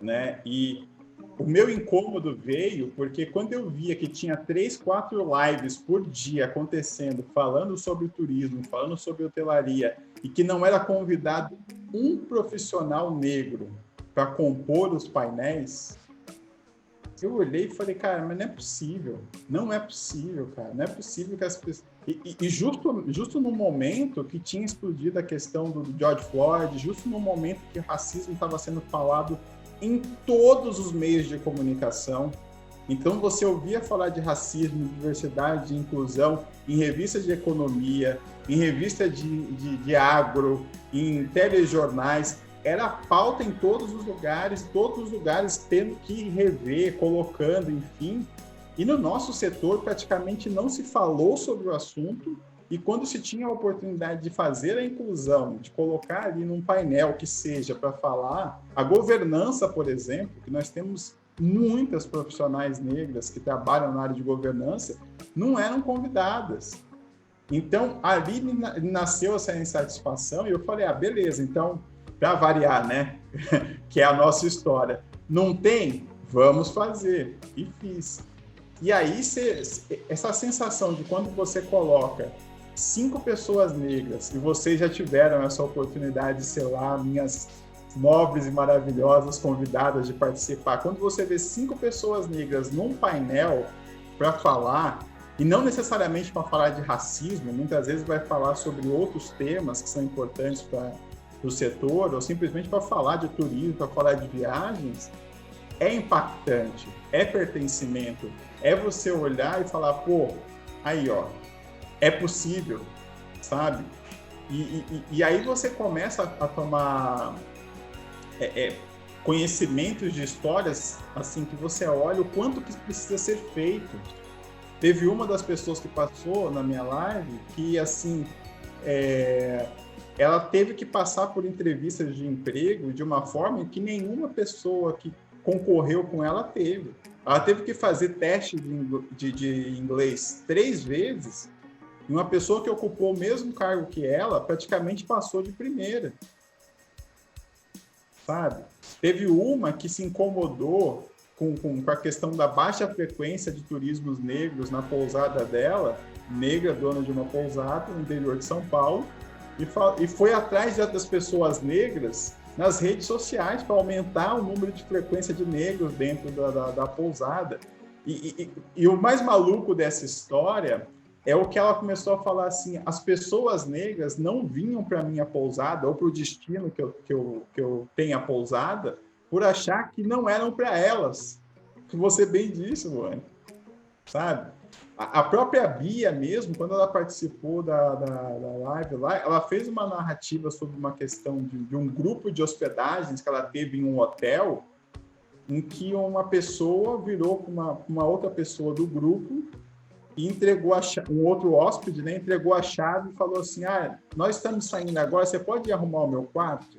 né? E o meu incômodo veio porque quando eu via que tinha 3, 4 lives por dia acontecendo, falando sobre turismo, falando sobre hotelaria, e que não era convidado um profissional negro para compor os painéis, eu olhei e falei, cara, mas não é possível, cara, não é possível que as pessoas... E justo no momento que tinha explodido a questão do George Floyd, justo no momento que o racismo estava sendo falado em todos os meios de comunicação. Então você ouvia falar de racismo, diversidade, de inclusão em revistas de economia, em revista de agro, em telejornais. Era pauta em todos os lugares tendo que rever, colocando, enfim. E no nosso setor praticamente não se falou sobre o assunto, e quando se tinha a oportunidade de fazer a inclusão, de colocar ali num painel que seja para falar, a governança, por exemplo, que nós temos muitas profissionais negras que trabalham na área de governança, não eram convidadas. Então, ali nasceu essa insatisfação, e eu falei, beleza, então, para variar, né, que é a nossa história, não tem? Vamos fazer. E fiz. E aí, essa sensação de quando você coloca 5 pessoas negras, e vocês já tiveram essa oportunidade de ser lá, minhas nobres e maravilhosas convidadas de participar, quando você vê 5 pessoas negras num painel para falar, e não necessariamente para falar de racismo, muitas vezes vai falar sobre outros temas que são importantes para o setor, ou simplesmente para falar de turismo, para falar de viagens, é impactante, é pertencimento, é você olhar e falar, pô, aí, ó, é possível, sabe? E aí você começa a tomar conhecimentos de histórias, assim, que você olha o quanto que precisa ser feito. Teve uma das pessoas que passou na minha live que, assim, ela teve que passar por entrevistas de emprego de uma forma que nenhuma pessoa que concorreu com ela teve. Ela teve que fazer teste de inglês 3 vezes, e uma pessoa que ocupou o mesmo cargo que ela praticamente passou de primeira. Sabe? Teve uma que se incomodou com a questão da baixa frequência de turismos negros na pousada dela, negra, dona de uma pousada no interior de São Paulo, e foi atrás das pessoas negras nas redes sociais para aumentar o número de frequência de negros dentro da pousada. E o mais maluco dessa história é o que ela começou a falar assim: as pessoas negras não vinham para a minha pousada ou para o destino que eu tenho a pousada por achar que não eram para elas. Que você bem disse, Luane, sabe? A própria Bia mesmo, quando ela participou da live lá, ela fez uma narrativa sobre uma questão de um grupo de hospedagens que ela teve em um hotel, em que uma pessoa virou com uma outra pessoa do grupo e entregou um outro hóspede, né, entregou a chave e falou assim: nós estamos saindo agora, você pode ir arrumar o meu quarto?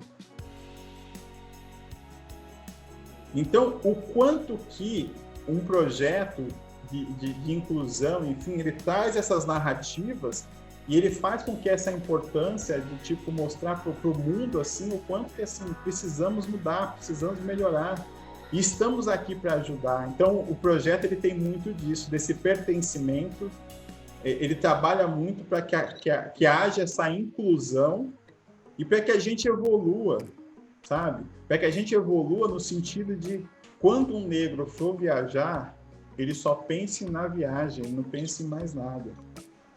Então, o quanto que um projeto de inclusão, enfim, ele traz essas narrativas e ele faz com que essa importância de, tipo, mostrar para o mundo, assim, o quanto que, assim, precisamos mudar, precisamos melhorar. E estamos aqui para ajudar. Então, o projeto ele tem muito disso, desse pertencimento. Ele trabalha muito para que haja essa inclusão e para que a gente evolua, sabe? Para que a gente evolua no sentido de, quando um negro for viajar, ele só pense na viagem, não pense em mais nada.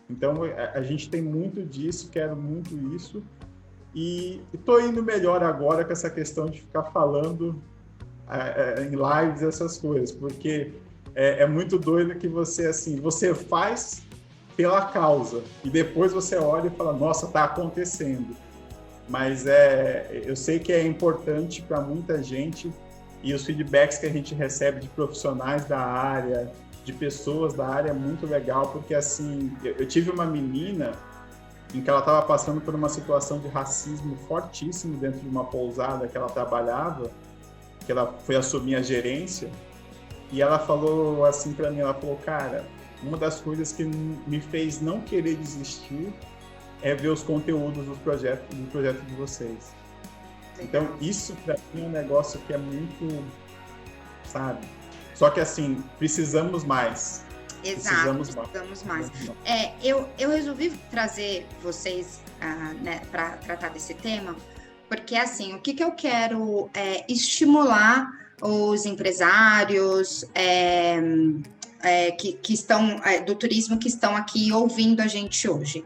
Então, a gente tem muito disso, quero muito isso. E estou indo melhor agora com essa questão de ficar falando em lives, essas coisas, porque é muito doido que você, assim, você faz pela causa e depois você olha e fala, nossa, está acontecendo. Mas eu sei que é importante para muita gente, e os feedbacks que a gente recebe de profissionais da área, de pessoas da área, é muito legal, porque, assim, eu tive uma menina em que ela estava passando por uma situação de racismo fortíssimo dentro de uma pousada que ela trabalhava, que ela foi assumir a gerência, e ela falou assim para mim, ela falou, cara, uma das coisas que me fez não querer desistir é ver os conteúdos do projeto de vocês. Então, isso para mim é um negócio que é muito, sabe? Só que, assim, precisamos mais. Exato, precisamos mais. Eu resolvi trazer vocês né, para tratar desse tema, porque, assim, o que eu quero estimular os empresários que estão do turismo, que estão aqui ouvindo a gente hoje.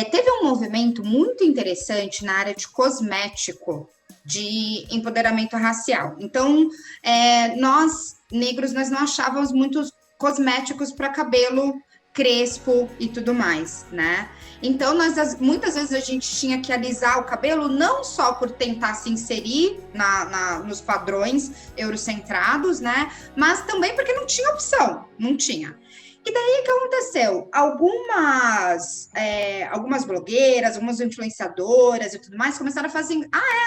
Teve um movimento muito interessante na área de cosmético, de empoderamento racial. Então, nós, negros, nós não achávamos muitos cosméticos para cabelo crespo e tudo mais, né? Então, muitas vezes a gente tinha que alisar o cabelo, não só por tentar se inserir nos padrões eurocentrados, né? Mas também porque não tinha opção, não tinha. E daí o que aconteceu? Algumas blogueiras, algumas influenciadoras e tudo mais começaram a fazer,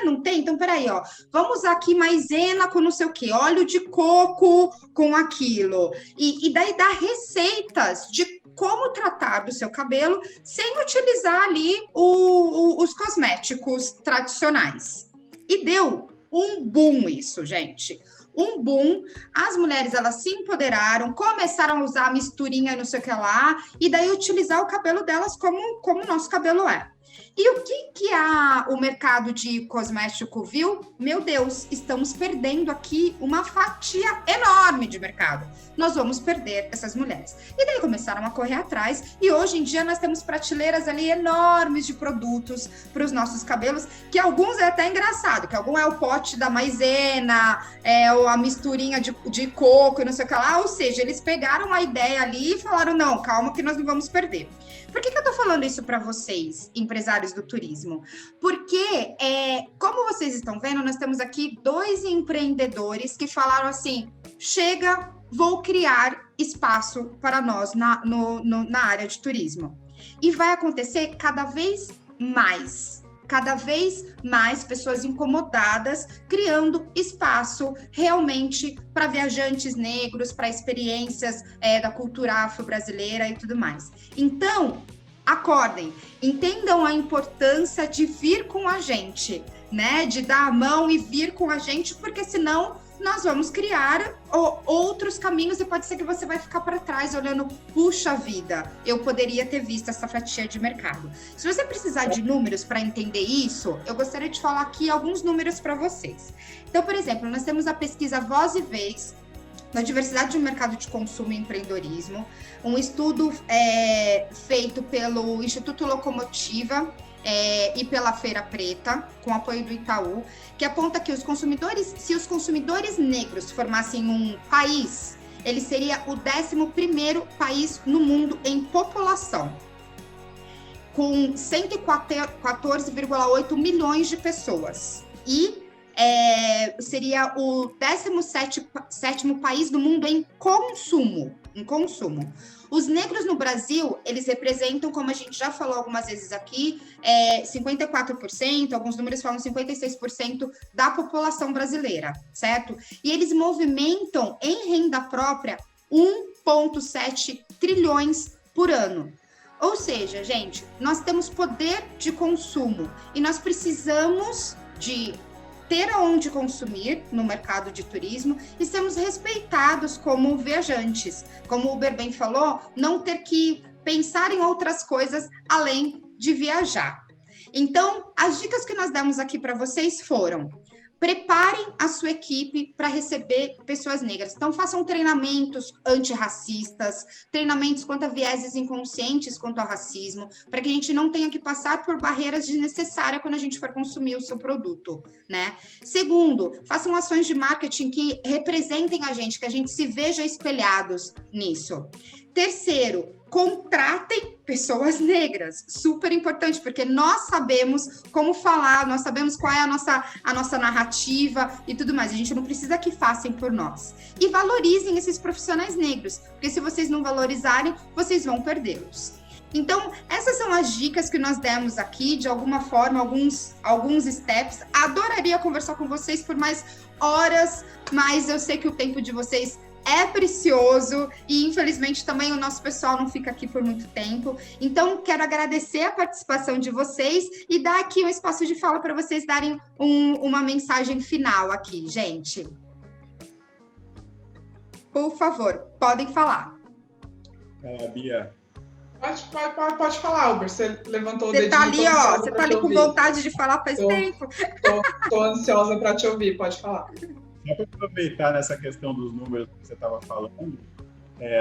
não tem? Então, peraí, ó, vamos usar aqui maisena com não sei o quê, óleo de coco com aquilo. E daí dá receitas de como tratar do seu cabelo sem utilizar ali os cosméticos tradicionais. E deu um boom isso, gente. Um boom, as mulheres, elas se empoderaram, começaram a usar a misturinha, não sei o que lá, e daí utilizar o cabelo delas como o nosso cabelo é. E o que o mercado de cosmético viu? Meu Deus, estamos perdendo aqui uma fatia enorme de mercado. Nós vamos perder essas mulheres. E daí começaram a correr atrás, e hoje em dia nós temos prateleiras ali enormes de produtos para os nossos cabelos, que alguns é até engraçado, que algum é o pote da maisena, ou a misturinha de coco e não sei o que lá, ou seja, eles pegaram a ideia ali e falaram, não, calma que nós não vamos perder. Por que eu tô falando isso para vocês, empresários do turismo? Porque, como vocês estão vendo, nós temos aqui 2 empreendedores que falaram assim, chega, vou criar espaço para nós na área de turismo. E vai acontecer cada vez mais pessoas incomodadas, criando espaço realmente para viajantes negros, para experiências da cultura afro-brasileira e tudo mais. Então, acordem, entendam a importância de vir com a gente, né? De dar a mão e vir com a gente, porque senão nós vamos criar outros caminhos e pode ser que você vai ficar para trás olhando, puxa vida, eu poderia ter visto essa fatia de mercado. Se você precisar de números para entender isso, eu gostaria de falar aqui alguns números para vocês. Então, por exemplo, nós temos a pesquisa Voz e Vez da diversidade do mercado de consumo e empreendedorismo, um estudo feito pelo Instituto Locomotiva, e pela Feira Preta, com apoio do Itaú, que aponta que se os consumidores negros formassem um país, ele seria o 11º país no mundo em população, com 114,8 milhões de pessoas. E seria o 17º país do mundo em consumo. Os negros no Brasil, eles representam, como a gente já falou algumas vezes aqui, 54%, alguns números falam 56% da população brasileira, certo? E eles movimentam em renda própria 1,7 trilhões por ano. Ou seja, gente, nós temos poder de consumo e nós precisamos de ter aonde consumir no mercado de turismo e sermos respeitados como viajantes. Como o Uber bem falou, não ter que pensar em outras coisas além de viajar. Então, as dicas que nós demos aqui para vocês foram: preparem a sua equipe para receber pessoas negras. Então, façam treinamentos antirracistas, treinamentos quanto a vieses inconscientes quanto ao racismo, para que a gente não tenha que passar por barreiras desnecessárias quando a gente for consumir o seu produto, né? Segundo, façam ações de marketing que representem a gente, que a gente se veja espelhados nisso. Terceiro, contratem pessoas negras, super importante, porque nós sabemos como falar, nós sabemos qual é a nossa narrativa e tudo mais, a gente não precisa que façam por nós. E valorizem esses profissionais negros, porque se vocês não valorizarem, vocês vão perdê-los. Então, essas são as dicas que nós demos aqui, de alguma forma, alguns steps. Adoraria conversar com vocês por mais horas, mas eu sei que o tempo de vocês é precioso e, infelizmente, também o nosso pessoal não fica aqui por muito tempo. Então, quero agradecer a participação de vocês e dar aqui um espaço de fala para vocês darem uma mensagem final aqui, gente. Por favor, podem falar. Bia. Pode falar, Uber. Você levantou o dedinho. Você tá ali, ó. Você tá ali com vontade de falar faz tempo. Tô ansiosa para te ouvir. Pode falar. Só para aproveitar nessa questão dos números que você estava falando,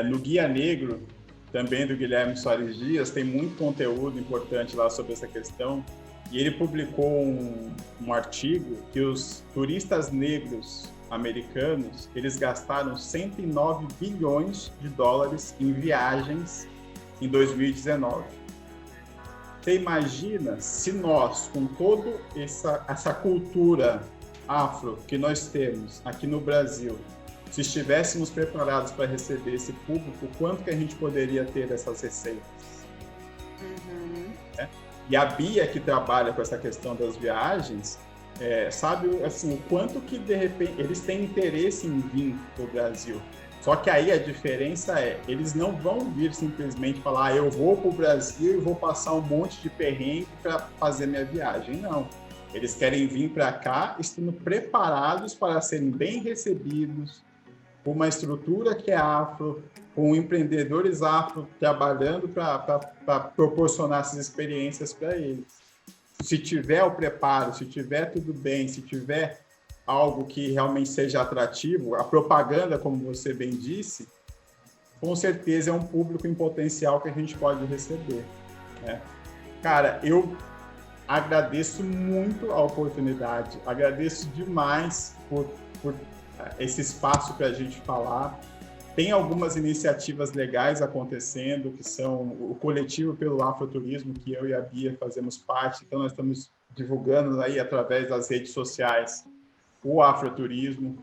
no Guia Negro, também do Guilherme Soares Dias, tem muito conteúdo importante lá sobre essa questão, e ele publicou um artigo que os turistas negros americanos, eles gastaram 109 bilhões de dólares em viagens em 2019. Você imagina se nós, com toda essa cultura afro que nós temos aqui no Brasil, se estivéssemos preparados para receber esse público, quanto que a gente poderia ter dessas receitas? Né? E a Bia, que trabalha com essa questão das viagens, sabe assim, o quanto que de repente eles têm interesse em vir para o Brasil. Só que aí a diferença eles não vão vir simplesmente falar, eu vou para o Brasil e vou passar um monte de perrengue para fazer minha viagem. Não. Eles querem vir para cá estando preparados para serem bem recebidos, com uma estrutura que é afro, com empreendedores afro trabalhando para proporcionar essas experiências para eles. se tiver o preparo, se tiver tudo bem, se tiver algo que realmente seja atrativo, a propaganda, como você bem disse, com certeza é um público em potencial que a gente pode receber, né? Cara, eu agradeço muito a oportunidade, agradeço demais por esse espaço para a gente falar. Tem algumas iniciativas legais acontecendo, que são o coletivo pelo Afroturismo, que eu e a Bia fazemos parte, então nós estamos divulgando aí através das redes sociais o Afroturismo.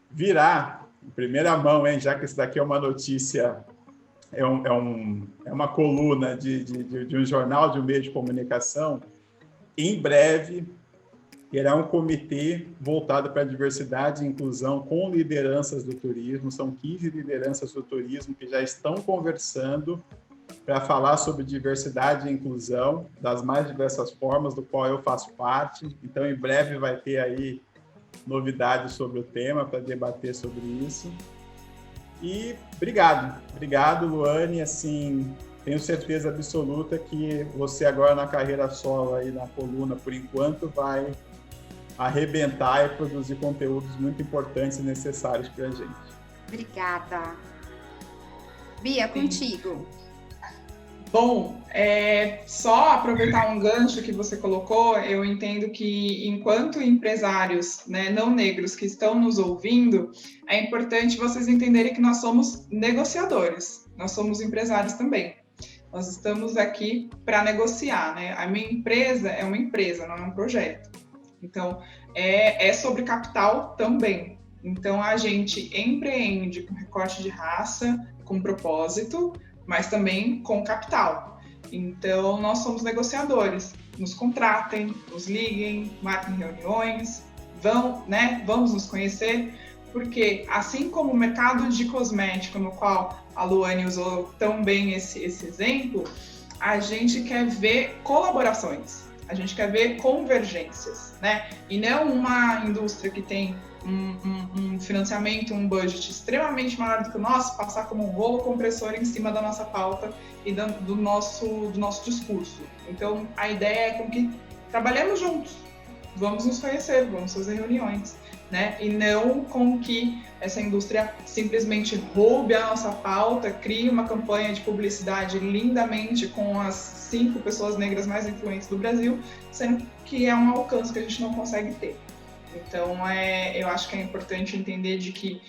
Virá, em primeira mão, hein, já que isso daqui é uma notícia, é uma coluna de um jornal, de um meio de comunicação, em breve terá um comitê voltado para a diversidade e inclusão com lideranças do turismo. São 15 lideranças do turismo que já estão conversando para falar sobre diversidade e inclusão das mais diversas formas, do qual eu faço parte. Então, em breve vai ter aí novidades sobre o tema para debater sobre isso. E obrigado, Luane. Assim, tenho certeza absoluta que você agora na carreira solo aí na coluna, por enquanto, vai arrebentar e produzir conteúdos muito importantes e necessários para a gente. Obrigada. Bia, contigo. Bom, só aproveitar um gancho que você colocou, eu entendo que enquanto empresários, né, não negros que estão nos ouvindo, é importante vocês entenderem que nós somos negociadores, nós somos empresários também. Nós estamos aqui para negociar, né? A minha empresa é uma empresa, não é um projeto. Então, é sobre capital também. Então, a gente empreende com recorte de raça, com propósito, mas também com capital. Então, nós somos negociadores. Nos contratem, nos liguem, marquem reuniões, vamos nos conhecer, porque assim como o mercado de cosmético, no qual a Luane usou tão bem esse exemplo, a gente quer ver colaborações. A gente quer ver convergências, né? E não uma indústria que tem um financiamento, um budget extremamente maior do que o nosso, passar como um rolo compressor em cima da nossa pauta e do nosso discurso. Então, a ideia é com que trabalhemos juntos, vamos nos conhecer, vamos fazer reuniões, né? E não com que essa indústria simplesmente roube a nossa pauta, crie uma campanha de publicidade lindamente com as 5 pessoas negras mais influentes do Brasil, sendo que é um alcance que a gente não consegue ter. Então, eu acho que é importante entender de que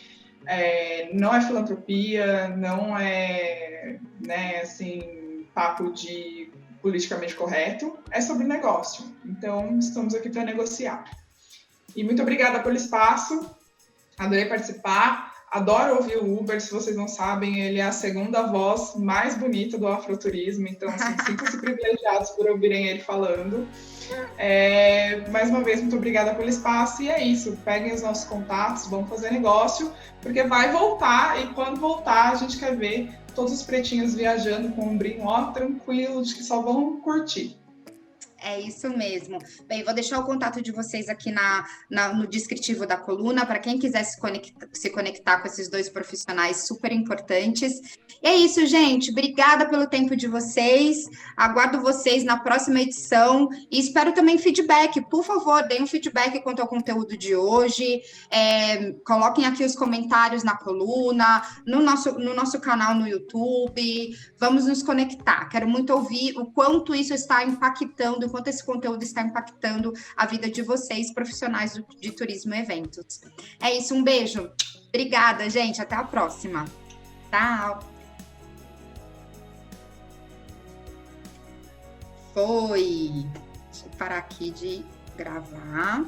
não é filantropia, não é, né, assim, papo de politicamente correto, é sobre negócio. Então, estamos aqui para negociar. E muito obrigada pelo espaço, adorei participar, adoro ouvir o Uber, se vocês não sabem, ele é a segunda voz mais bonita do afroturismo, então assim, sintam-se privilegiados por ouvirem ele falando. Mais uma vez, muito obrigada pelo espaço, e é isso, peguem os nossos contatos, vamos fazer negócio, porque vai voltar, e quando voltar a gente quer ver todos os pretinhos viajando com um brinco tranquilo, de que só vão curtir. É isso mesmo. Bem, vou deixar o contato de vocês aqui no descritivo da coluna, para quem quiser se conectar com esses 2 profissionais super importantes. E é isso, gente. Obrigada pelo tempo de vocês. Aguardo vocês na próxima edição e espero também feedback. Por favor, deem um feedback quanto ao conteúdo de hoje. Coloquem aqui os comentários na coluna, no nosso canal no YouTube. Vamos nos conectar. Quero muito ouvir o quanto isso está impactando, quanto esse conteúdo está impactando a vida de vocês, profissionais de turismo e eventos. É isso, um beijo. Obrigada, gente. Até a próxima. Tchau. Foi. Deixa eu parar aqui de gravar.